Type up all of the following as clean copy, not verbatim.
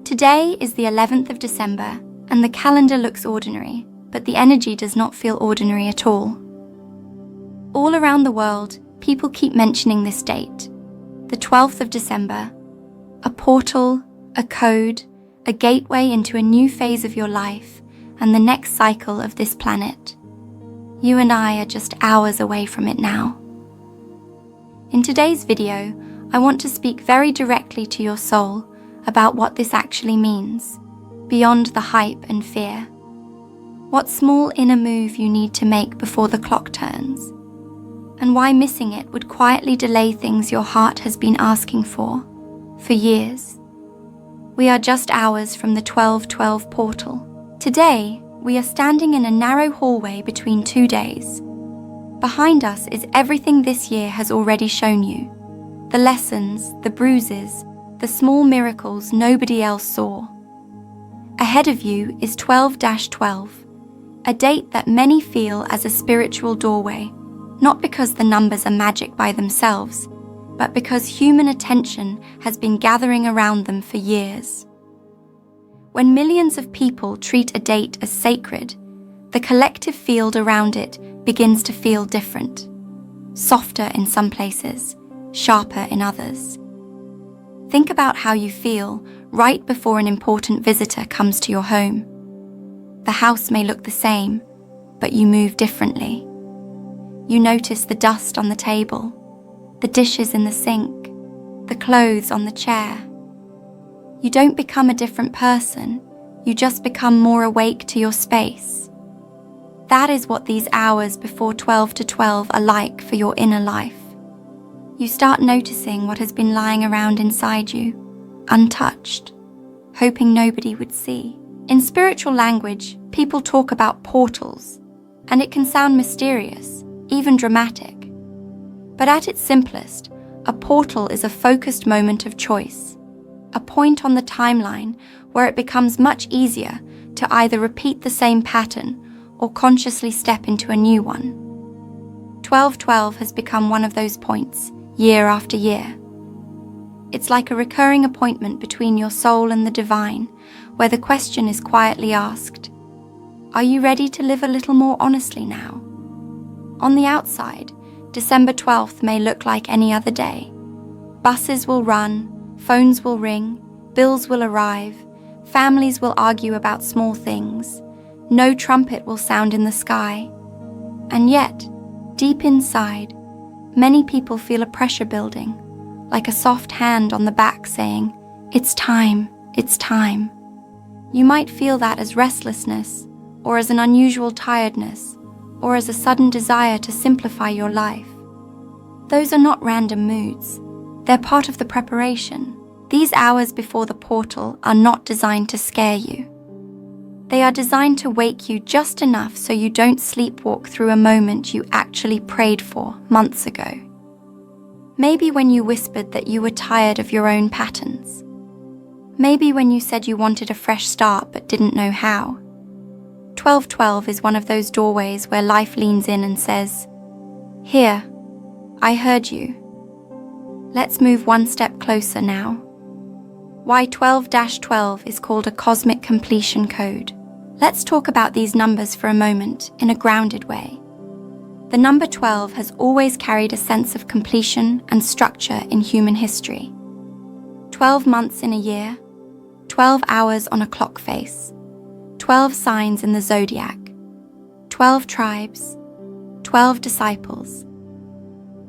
Today is the 11th of December, and the calendar looks ordinary, but the energy does not feel ordinary at all. All around the world, people keep mentioning this date, the 12th of December, a portal, a code, a gateway into a new phase of your life and the next cycle of this planet. You and I are just hours away from it now. In today's video, I want to speak very directly to your soul about what this actually means, beyond the hype and fear. What small inner move you need to make before the clock turns, and why missing it would quietly delay things your heart has been asking for years. We are just hours from the 12/12 portal. Today, we are standing in a narrow hallway between 2 days. Behind us is everything this year has already shown you. The lessons, the bruises, the small miracles nobody else saw. Ahead of you is 12-12, a date that many feel as a spiritual doorway, not because the numbers are magic by themselves, but because human attention has been gathering around them for years. When millions of people treat a date as sacred, the collective field around it begins to feel different. Softer in some places, sharper in others. Think about how you feel right before an important visitor comes to your home. The house may look the same, but you move differently. You notice the dust on the table, the dishes in the sink, the clothes on the chair. You don't become a different person, you just become more awake to your space. That is what these hours before 12-12 are like for your inner life. You start noticing what has been lying around inside you, untouched, hoping nobody would see. In spiritual language, people talk about portals, and it can sound mysterious, even dramatic. But at its simplest, a portal is a focused moment of choice, a point on the timeline where it becomes much easier to either repeat the same pattern or consciously step into a new one. 12/12 has become one of those points, year after year. It's like a recurring appointment between your soul and the divine, where the question is quietly asked, are you ready to live a little more honestly now? On the outside, December 12th may look like any other day. Buses will run, phones will ring, bills will arrive, families will argue about small things, no trumpet will sound in the sky. And yet, deep inside, many people feel a pressure building, like a soft hand on the back saying, it's time, it's time. You might feel that as restlessness, or as an unusual tiredness, or as a sudden desire to simplify your life. Those are not random moods. They're part of the preparation. These hours before the portal are not designed to scare you. They are designed to wake you just enough so you don't sleepwalk through a moment you actually prayed for months ago. Maybe when you whispered that you were tired of your own patterns. Maybe when you said you wanted a fresh start but didn't know how. 12/12 is one of those doorways where life leans in and says, here, I heard you. Let's move one step closer now. Why 12-12 is called a cosmic completion code. Let's talk about these numbers for a moment in a grounded way. The number 12 has always carried a sense of completion and structure in human history. 12 months in a year, 12 hours on a clock face, 12 signs in the zodiac, 12 tribes, 12 disciples.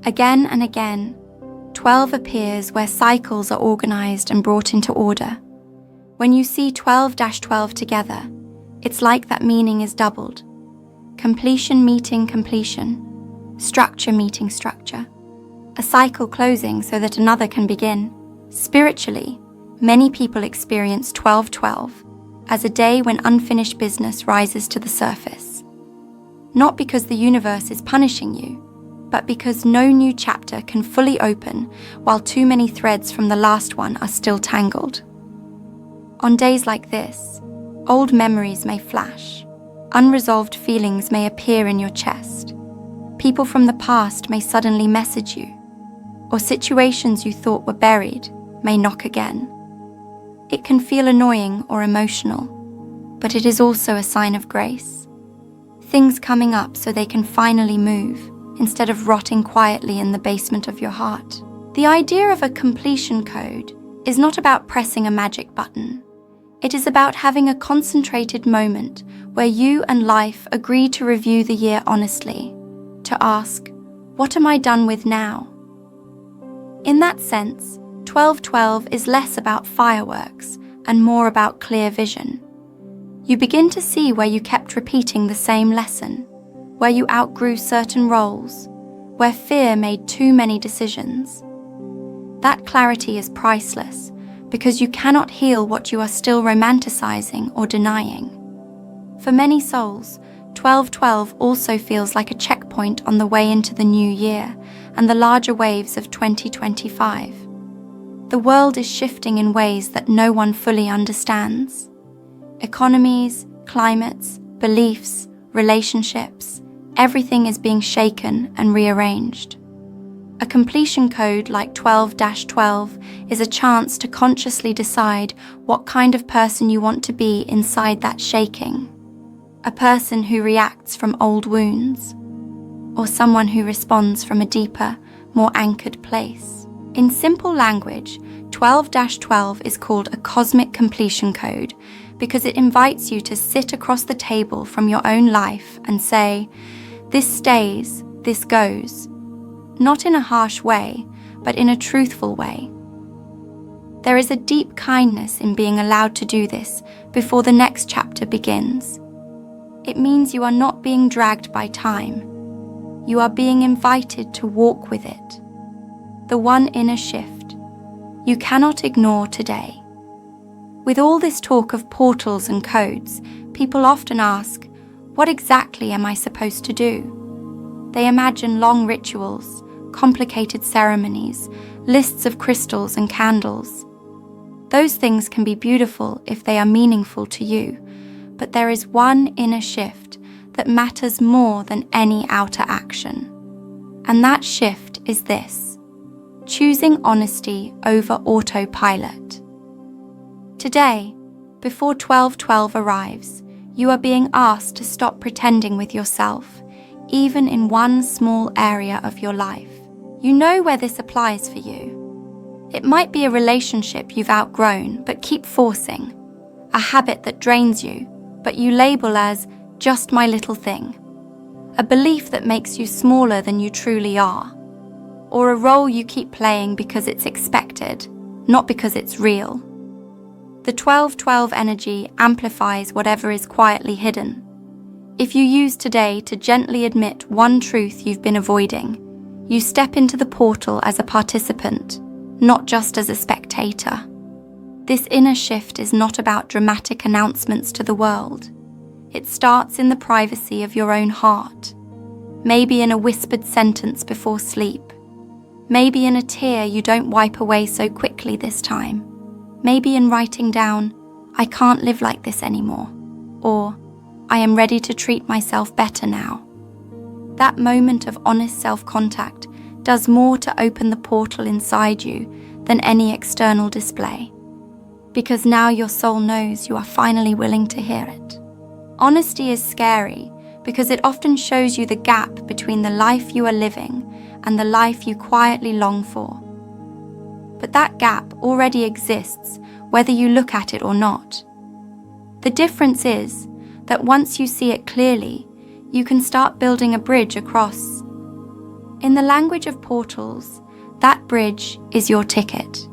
Again and again, 12 appears where cycles are organized and brought into order. When you see 12-12 together, it's like that meaning is doubled. Completion meeting completion, structure meeting structure, a cycle closing so that another can begin. Spiritually, many people experience 12/12 as a day when unfinished business rises to the surface. Not because the universe is punishing you, but because no new chapter can fully open while too many threads from the last one are still tangled. On days like this, old memories may flash, unresolved feelings may appear in your chest, people from the past may suddenly message you, or situations you thought were buried may knock again. It can feel annoying or emotional, but it is also a sign of grace. Things coming up so they can finally move, instead of rotting quietly in the basement of your heart. The idea of a completion code is not about pressing a magic button. It is about having a concentrated moment where you and life agree to review the year honestly, to ask, what am I done with now? In that sense, 1212 is less about fireworks and more about clear vision. You begin to see where you kept repeating the same lesson, where you outgrew certain roles, where fear made too many decisions. That clarity is priceless because you cannot heal what you are still romanticizing or denying. For many souls, 1212 also feels like a checkpoint on the way into the new year and the larger waves of 2025. The world is shifting in ways that no one fully understands. Economies, climates, beliefs, relationships, everything is being shaken and rearranged. A completion code like 12-12 is a chance to consciously decide what kind of person you want to be inside that shaking. A person who reacts from old wounds, or someone who responds from a deeper, more anchored place. In simple language, 12-12 is called a cosmic completion code because it invites you to sit across the table from your own life and say, this stays, this goes. Not in a harsh way, but in a truthful way. There is a deep kindness in being allowed to do this before the next chapter begins. It means you are not being dragged by time. You are being invited to walk with it. The one inner shift you cannot ignore today. With all this talk of portals and codes, people often ask, what exactly am I supposed to do? They imagine long rituals, complicated ceremonies, lists of crystals and candles. Those things can be beautiful if they are meaningful to you, but there is one inner shift that matters more than any outer action. And that shift is this: choosing honesty over autopilot. Today, before 1212 arrives, you are being asked to stop pretending with yourself, even in one small area of your life. You know where this applies for you. It might be a relationship you've outgrown but keep forcing, a habit that drains you but you label as just my little thing, a belief that makes you smaller than you truly are, or a role you keep playing because it's expected, not because it's real. The 1212 energy amplifies whatever is quietly hidden. If you use today to gently admit one truth you've been avoiding, you step into the portal as a participant, not just as a spectator. This inner shift is not about dramatic announcements to the world. It starts in the privacy of your own heart, maybe in a whispered sentence before sleep, maybe in a tear you don't wipe away so quickly this time, maybe in writing down, I can't live like this anymore, or I am ready to treat myself better now. That moment of honest self-contact does more to open the portal inside you than any external display, because now your soul knows you are finally willing to hear it. Honesty is scary because it often shows you the gap between the life you are living and the life you quietly long for. But that gap already exists whether you look at it or not. The difference is that once you see it clearly, you can start building a bridge across. In the language of portals, that bridge is your ticket.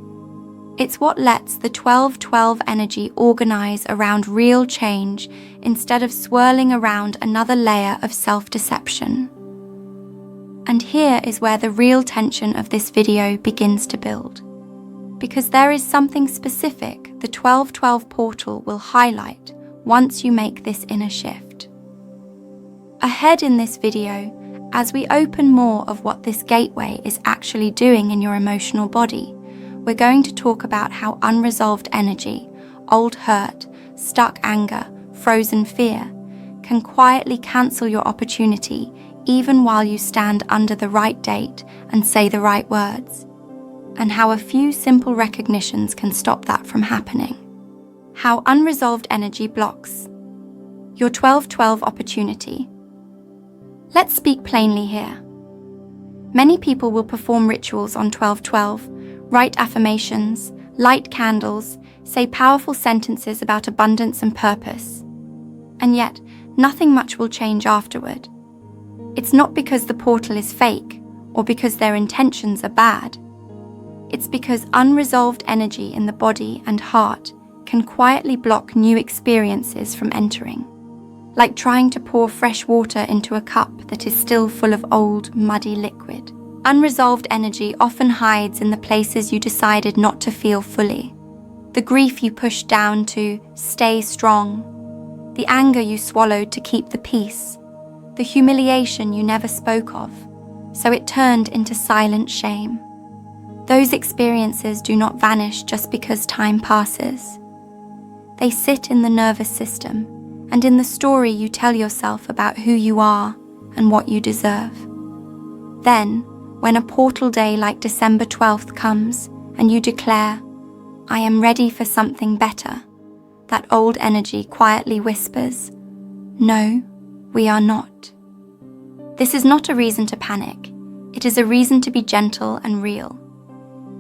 It's what lets the 1212 energy organize around real change instead of swirling around another layer of self-deception. And here is where the real tension of this video begins to build. Because there is something specific the 1212 portal will highlight once you make this inner shift. Ahead in this video, as we open more of what this gateway is actually doing in your emotional body, we're going to talk about how unresolved energy, old hurt, stuck anger, frozen fear, can quietly cancel your opportunity even while you stand under the right date and say the right words, and how a few simple recognitions can stop that from happening. how unresolved energy blocks your 12-12 opportunity. Let's speak plainly here. Many people will perform rituals on 12-12, write affirmations, light candles, say powerful sentences about abundance and purpose. And yet, nothing much will change afterward. It's not because the portal is fake or because their intentions are bad. It's because unresolved energy in the body and heart can quietly block new experiences from entering. Like trying to pour fresh water into a cup that is still full of old, muddy liquid. Unresolved energy often hides in the places you decided not to feel fully. The grief you pushed down to stay strong. The anger you swallowed to keep the peace. The humiliation you never spoke of, so it turned into silent shame. Those experiences do not vanish just because time passes. They sit in the nervous system and in the story you tell yourself about who you are and what you deserve. Then, when a portal day like December 12th comes and you declare, "I am ready for something better," that old energy quietly whispers, "No, we are not." This is not a reason to panic. It is a reason to be gentle and real.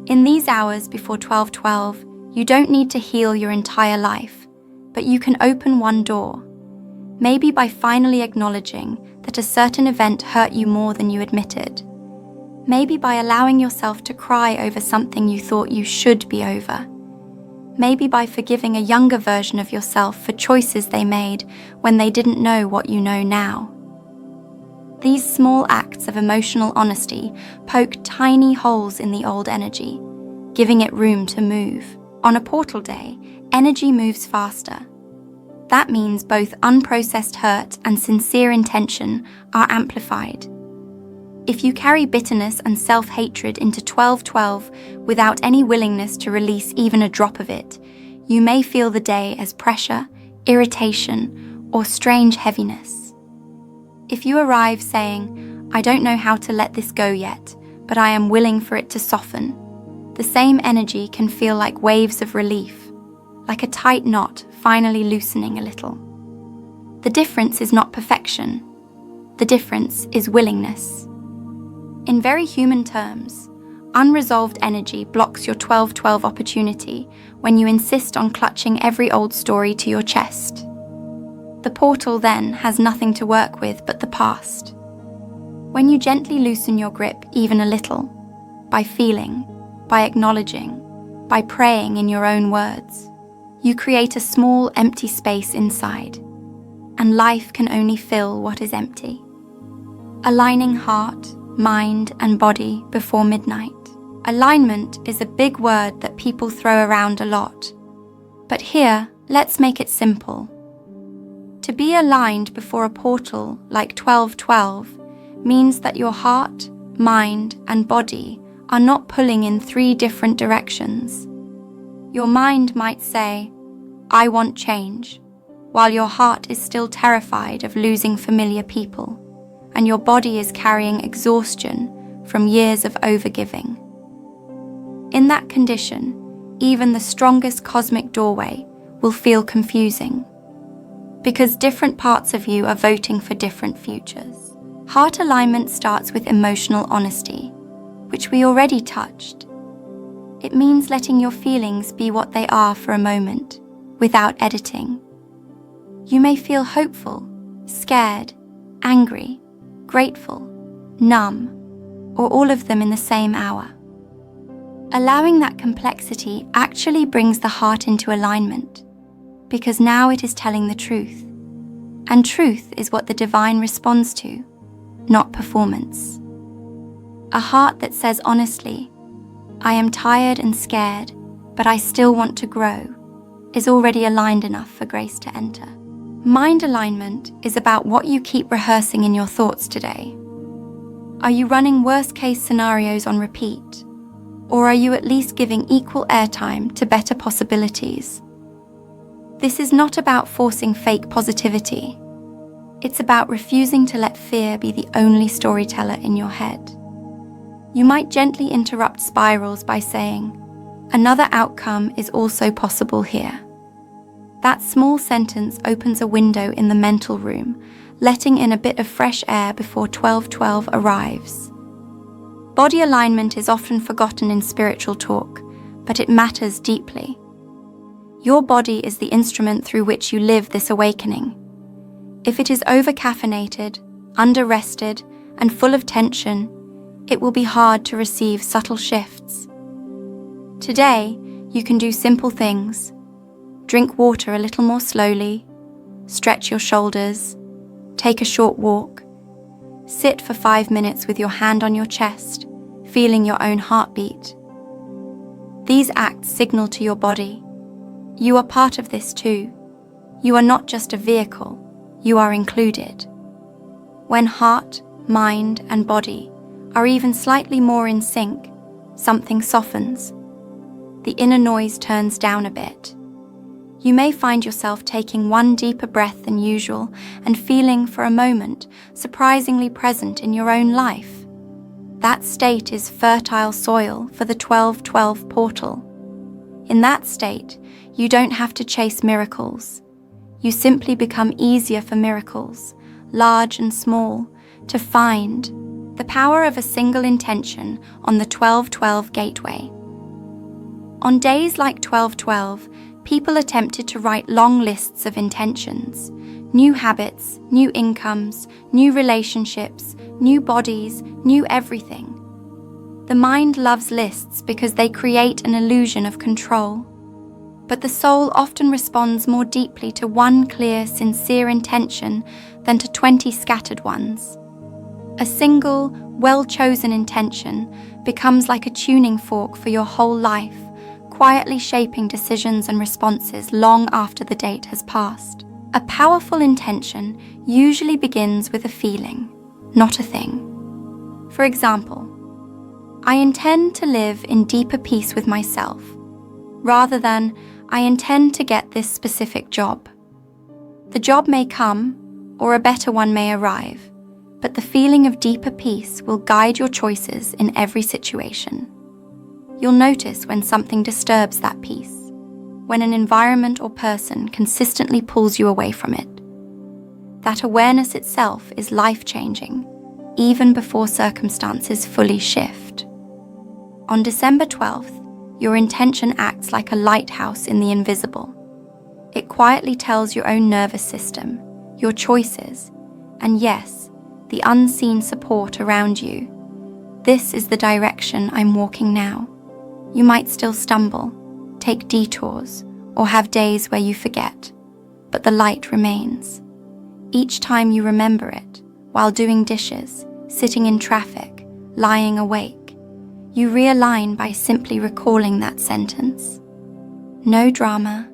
In these hours before 12/12, you don't need to heal your entire life, but you can open one door. Maybe by finally acknowledging that a certain event hurt you more than you admitted. Maybe by allowing yourself to cry over something you thought you should be over. Maybe by forgiving a younger version of yourself for choices they made when they didn't know what you know now. These small acts of emotional honesty poke tiny holes in the old energy, giving it room to move. On a portal day, energy moves faster. That means both unprocessed hurt and sincere intention are amplified. If you carry bitterness and self-hatred into 12/12 without any willingness to release even a drop of it, you may feel the day as pressure, irritation, or strange heaviness. If you arrive saying, "I don't know how to let this go yet, but I am willing for it to soften," the same energy can feel like waves of relief, like a tight knot finally loosening a little. The difference is not perfection. The difference is willingness. In very human terms, unresolved energy blocks your 12/12 opportunity when you insist on clutching every old story to your chest. The portal then has nothing to work with but the past. When you gently loosen your grip even a little, by feeling, by acknowledging, by praying in your own words, you create a small empty space inside, and life can only fill what is empty. Aligning heart, mind, and body before midnight. Alignment is a big word that people throw around a lot. But here, let's make it simple. To be aligned before a portal like 12/12 means that your heart, mind, and body are not pulling in 3 different directions. Your mind might say, "I want change," while your heart is still terrified of losing familiar people, and your body is carrying exhaustion from years of overgiving. In that condition, even the strongest cosmic doorway will feel confusing, because different parts of you are voting for different futures. Heart alignment starts with emotional honesty, which we already touched. It means letting your feelings be what they are for a moment, without editing. You may feel hopeful, scared, angry, grateful, numb, or all of them in the same hour. Allowing that complexity actually brings the heart into alignment, because now it is telling the truth. And truth is what the divine responds to, not performance. A heart that says honestly, "I am tired and scared, but I still want to grow," is already aligned enough for grace to enter. Mind alignment is about what you keep rehearsing in your thoughts today. Are you running worst-case scenarios on repeat? Or are you at least giving equal airtime to better possibilities? This is not about forcing fake positivity. It's about refusing to let fear be the only storyteller in your head. You might gently interrupt spirals by saying, "Another outcome is also possible here." That small sentence opens a window in the mental room, letting in a bit of fresh air before 12:12 arrives. Body alignment is often forgotten in spiritual talk, but it matters deeply. Your body is the instrument through which you live this awakening. If it is over-caffeinated, under-rested, and full of tension, it will be hard to receive subtle shifts. Today, you can do simple things. Drink water a little more slowly, stretch your shoulders, take a short walk, sit for 5 minutes with your hand on your chest, feeling your own heartbeat. These acts signal to your body, you are part of this too. You are not just a vehicle, you are included. When heart, mind, and body are even slightly more in sync, something softens. The inner noise turns down a bit. You may find yourself taking one deeper breath than usual and feeling for a moment surprisingly present in your own life. That state is fertile soil for the 12:12 portal. In that state, you don't have to chase miracles. You simply become easier for miracles, large and small, to find. The power of a single intention on the 12:12 gateway. On days like 12:12, people attempted to write long lists of intentions, new habits, new incomes, new relationships, new bodies, new everything. The mind loves lists because they create an illusion of control. But the soul often responds more deeply to one clear, sincere intention than to 20 scattered ones. A single, well-chosen intention becomes like a tuning fork for your whole life, quietly shaping decisions and responses long after the date has passed. A powerful intention usually begins with a feeling, not a thing. For example, I intend to live in deeper peace with myself, rather than I intend to get this specific job. The job may come, or a better one may arrive, but the feeling of deeper peace will guide your choices in every situation. You'll notice when something disturbs that peace, when an environment or person consistently pulls you away from it. That awareness itself is life-changing, even before circumstances fully shift. On December 12th, your intention acts like a lighthouse in the invisible. It quietly tells your own nervous system, your choices, and yes, the unseen support around you. This is the direction I'm walking now. You might still stumble, take detours, or have days where you forget, but the light remains. Each time you remember it, while doing dishes, sitting in traffic, lying awake, you realign by simply recalling that sentence. No drama,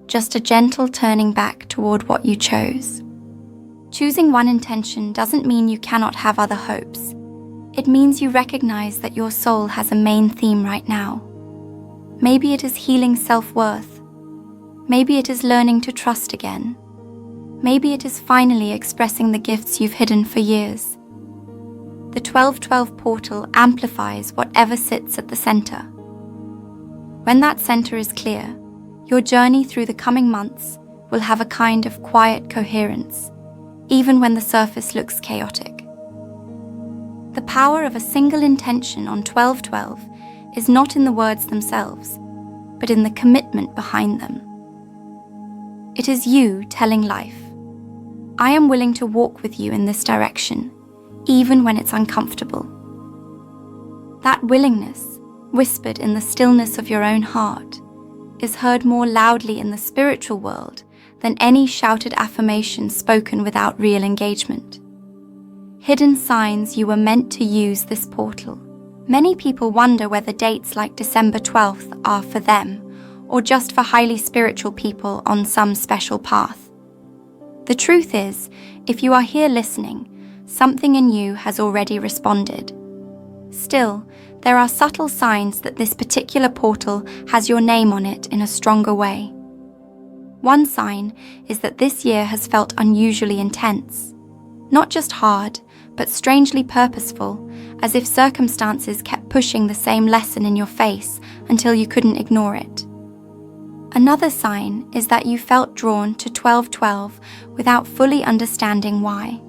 just a gentle turning back toward what you chose. Choosing one intention doesn't mean you cannot have other hopes. It means you recognize that your soul has a main theme right now. Maybe it is healing self-worth. Maybe it is learning to trust again. Maybe it is finally expressing the gifts you've hidden for years. The 12:12 portal amplifies whatever sits at the center. When that center is clear, your journey through the coming months will have a kind of quiet coherence, even when the surface looks chaotic. The power of a single intention on 12:12 is not in the words themselves, but in the commitment behind them. It is you telling life, I am willing to walk with you in this direction, even when it's uncomfortable. That willingness, whispered in the stillness of your own heart, is heard more loudly in the spiritual world than any shouted affirmation spoken without real engagement. Hidden signs you were meant to use this portal. Many people wonder whether dates like December 12th are for them, or just for highly spiritual people on some special path. The truth is, if you are here listening, something in you has already responded. Still, there are subtle signs that this particular portal has your name on it in a stronger way. One sign is that this year has felt unusually intense. Not just hard, but strangely purposeful, as if circumstances kept pushing the same lesson in your face until you couldn't ignore it. Another sign is that you felt drawn to 1212 without fully understanding why.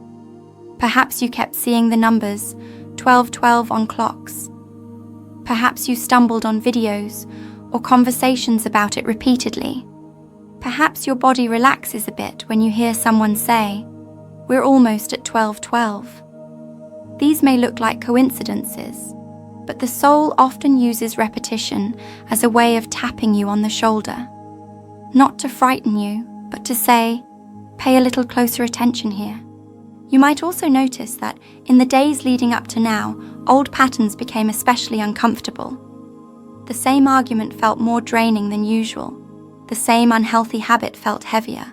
Perhaps you kept seeing the numbers 1212 on clocks. Perhaps you stumbled on videos or conversations about it repeatedly. Perhaps your body relaxes a bit when you hear someone say, "We're almost at 1212. These may look like coincidences, but the soul often uses repetition as a way of tapping you on the shoulder. Not to frighten you, but to say, "Pay a little closer attention here." You might also notice that in the days leading up to now, old patterns became especially uncomfortable. The same argument felt more draining than usual. The same unhealthy habit felt heavier.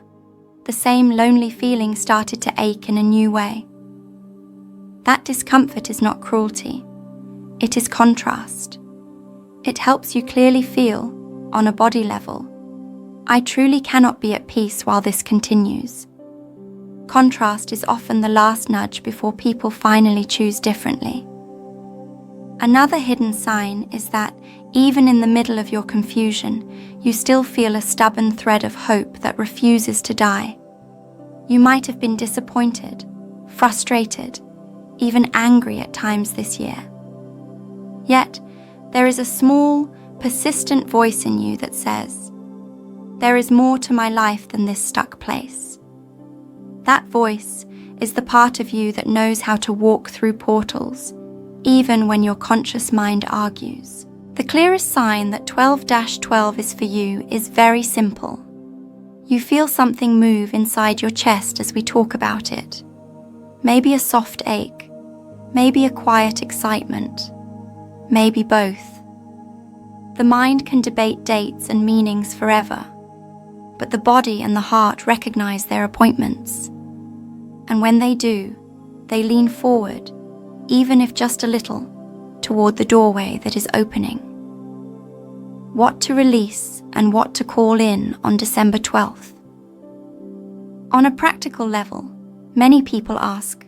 The same lonely feeling started to ache in a new way. That discomfort is not cruelty. It is contrast. It helps you clearly feel, on a body level, I truly cannot be at peace while this continues. Contrast is often the last nudge before people finally choose differently. Another hidden sign is that, even in the middle of your confusion, you still feel a stubborn thread of hope that refuses to die. You might have been disappointed, frustrated, even angry at times this year. Yet, there is a small, persistent voice in you that says, "There is more to my life than this stuck place." That voice is the part of you that knows how to walk through portals, even when your conscious mind argues. The clearest sign that 12-12 is for you is very simple. You feel something move inside your chest as we talk about it. Maybe a soft ache, maybe a quiet excitement, maybe both. The mind can debate dates and meanings forever, but the body and the heart recognize their appointments. And when they do, they lean forward, even if just a little, toward the doorway that is opening. What to release and what to call in on December 12th. On a practical level, many people ask,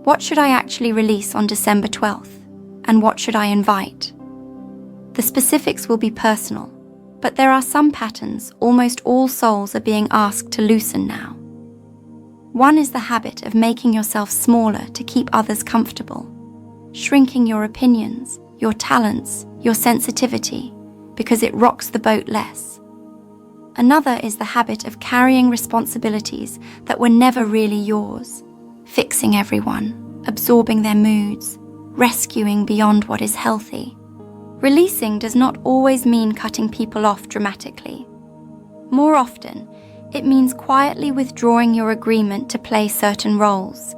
what should I actually release on December 12th, and what should I invite? The specifics will be personal, but there are some patterns almost all souls are being asked to loosen now. One is the habit of making yourself smaller to keep others comfortable, shrinking your opinions, your talents, your sensitivity, because it rocks the boat less. Another is the habit of carrying responsibilities that were never really yours, fixing everyone, absorbing their moods, rescuing beyond what is healthy. Releasing does not always mean cutting people off dramatically. More often, it means quietly withdrawing your agreement to play certain roles.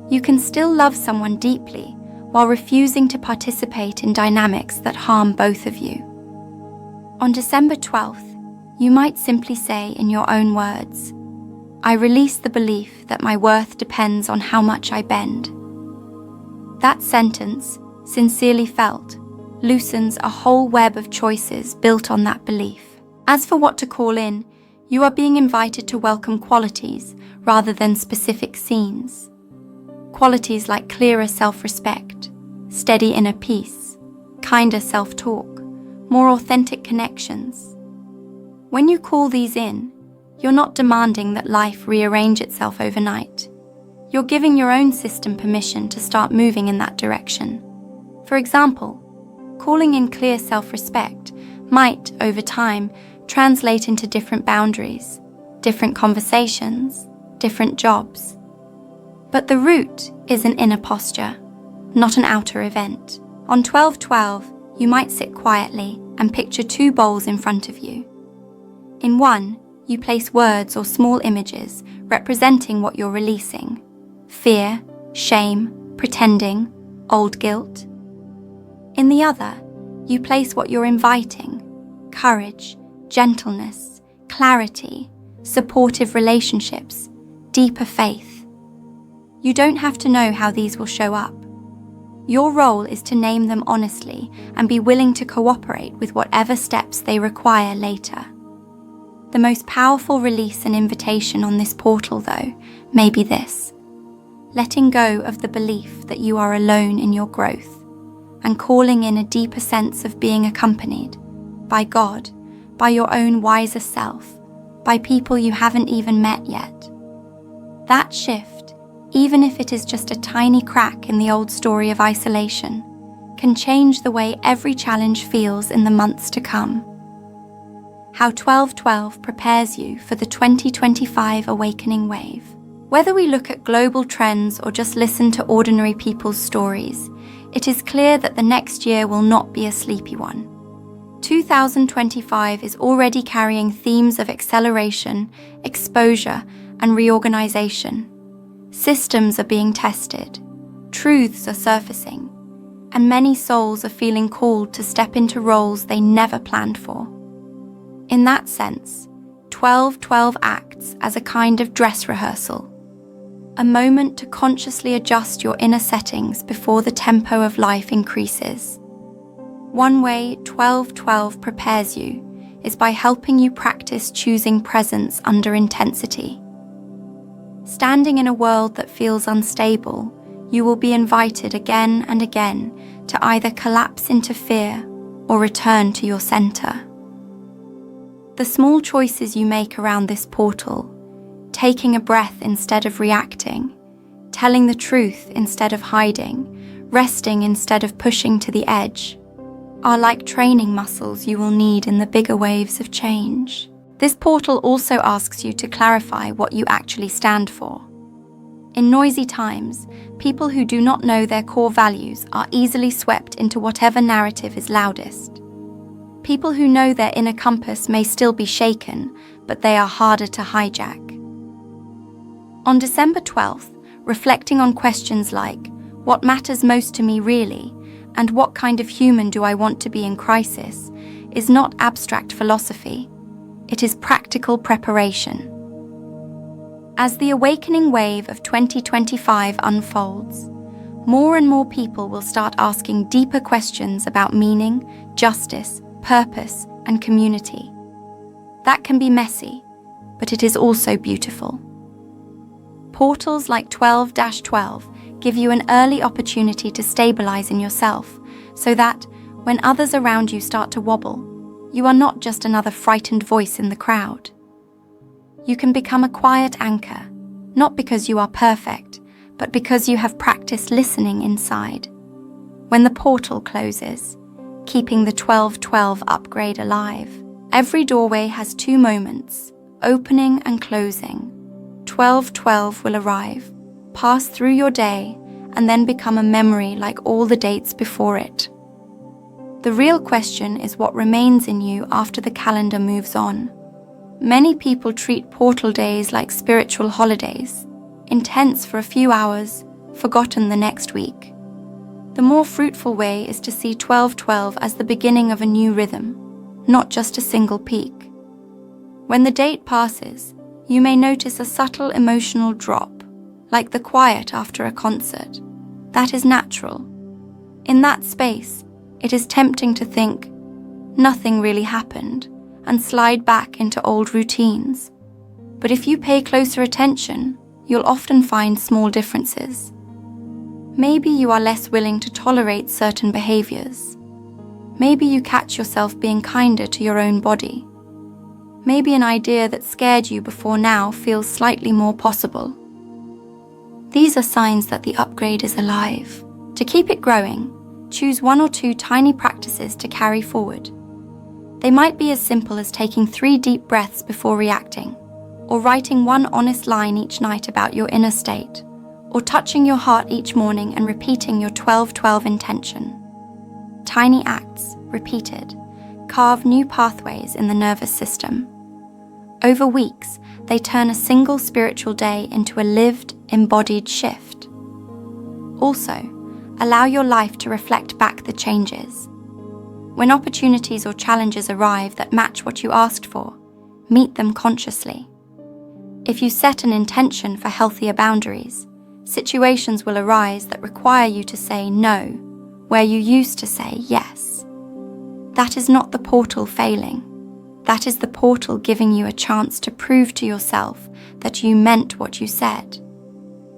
You can still love someone deeply while refusing to participate in dynamics that harm both of you. On December 12th, you might simply say in your own words, "I release the belief that my worth depends on how much I bend." That sentence, sincerely felt, loosens a whole web of choices built on that belief. As for what to call in, you are being invited to welcome qualities rather than specific scenes. Qualities like clearer self-respect, steady inner peace, kinder self-talk, more authentic connections. When you call these in, you're not demanding that life rearrange itself overnight. You're giving your own system permission to start moving in that direction. For example, calling in clear self-respect might, over time, translate into different boundaries, different conversations, different jobs. But the root is an inner posture, not an outer event. On 12/12, you might sit quietly and picture two bowls in front of you. In one, you place words or small images representing what you're releasing: fear, shame, pretending, old guilt. In the other, you place what you're inviting: courage, gentleness, clarity, supportive relationships, deeper faith. You don't have to know how these will show up. Your role is to name them honestly and be willing to cooperate with whatever steps they require later. The most powerful release and invitation on this portal, though, may be this: letting go of the belief that you are alone in your growth and calling in a deeper sense of being accompanied by God, by your own wiser self, by people you haven't even met yet. That shift, even if it is just a tiny crack in the old story of isolation, can change the way every challenge feels in the months to come. How 1212 prepares you for the 2025 awakening wave. Whether we look at global trends or just listen to ordinary people's stories, it is clear that the next year will not be a sleepy one. 2025 is already carrying themes of acceleration, exposure, and reorganization. Systems are being tested, truths are surfacing, and many souls are feeling called to step into roles they never planned for. In that sense, 1212 acts as a kind of dress rehearsal, a moment to consciously adjust your inner settings before the tempo of life increases. One way 1212 prepares you is by helping you practice choosing presence under intensity. Standing in a world that feels unstable, you will be invited again and again to either collapse into fear or return to your center. The small choices you make around this portal, taking a breath instead of reacting, telling the truth instead of hiding, resting instead of pushing to the edge, are like training muscles you will need in the bigger waves of change. This portal also asks you to clarify what you actually stand for. In noisy times, people who do not know their core values are easily swept into whatever narrative is loudest. People who know their inner compass may still be shaken, but they are harder to hijack. On December 12th, reflecting on questions like, what matters most to me really, and what kind of human do I want to be in crisis, is not abstract philosophy. It is practical preparation. As the awakening wave of 2025 unfolds, more and more people will start asking deeper questions about meaning, justice, purpose, and community. That can be messy, but it is also beautiful. Portals like 12-12 give you an early opportunity to stabilize in yourself, so that, when others around you start to wobble, you are not just another frightened voice in the crowd. You can become a quiet anchor, not because you are perfect, but because you have practiced listening inside. When the portal closes, keeping the 1212 upgrade alive. Every doorway has two moments, opening and closing. 1212 will arrive, pass through your day, and then become a memory like all the dates before it. The real question is what remains in you after the calendar moves on. Many people treat portal days like spiritual holidays, intense for a few hours, forgotten the next week. The more fruitful way is to see 1212 as the beginning of a new rhythm, not just a single peak. When the date passes, you may notice a subtle emotional drop, like the quiet after a concert. That is natural. In that space, it is tempting to think, nothing really happened, and slide back into old routines. But if you pay closer attention, you'll often find small differences. Maybe you are less willing to tolerate certain behaviors. Maybe you catch yourself being kinder to your own body. Maybe an idea that scared you before now feels slightly more possible. These are signs that the upgrade is alive. To keep it growing, choose 1 or 2 tiny practices to carry forward. They might be as simple as taking 3 deep breaths before reacting, or writing 1 honest line each night about your inner state, or touching your heart each morning and repeating your 1212 intention. Tiny acts, repeated, carve new pathways in the nervous system. Over weeks, they turn a single spiritual day into a lived, embodied shift. Also, allow your life to reflect back the changes. When opportunities or challenges arrive that match what you asked for, meet them consciously. If you set an intention for healthier boundaries, situations will arise that require you to say no, where you used to say yes. That is not the portal failing. That is the portal giving you a chance to prove to yourself that you meant what you said.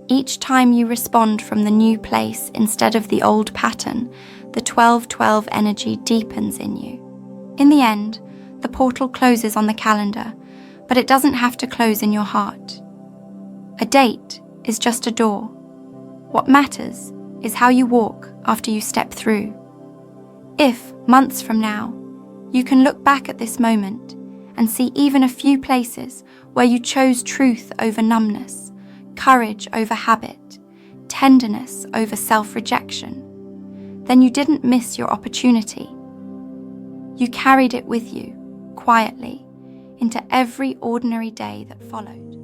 Each time you respond from the new place instead of the old pattern, the 1212 energy deepens in you. In the end, the portal closes on the calendar, but it doesn't have to close in your heart. A date is just a door. What matters is how you walk after you step through. If, months from now, you can look back at this moment and see even a few places where you chose truth over numbness, courage over habit, tenderness over self-rejection, then you didn't miss your opportunity. You carried it with you, quietly, into every ordinary day that followed.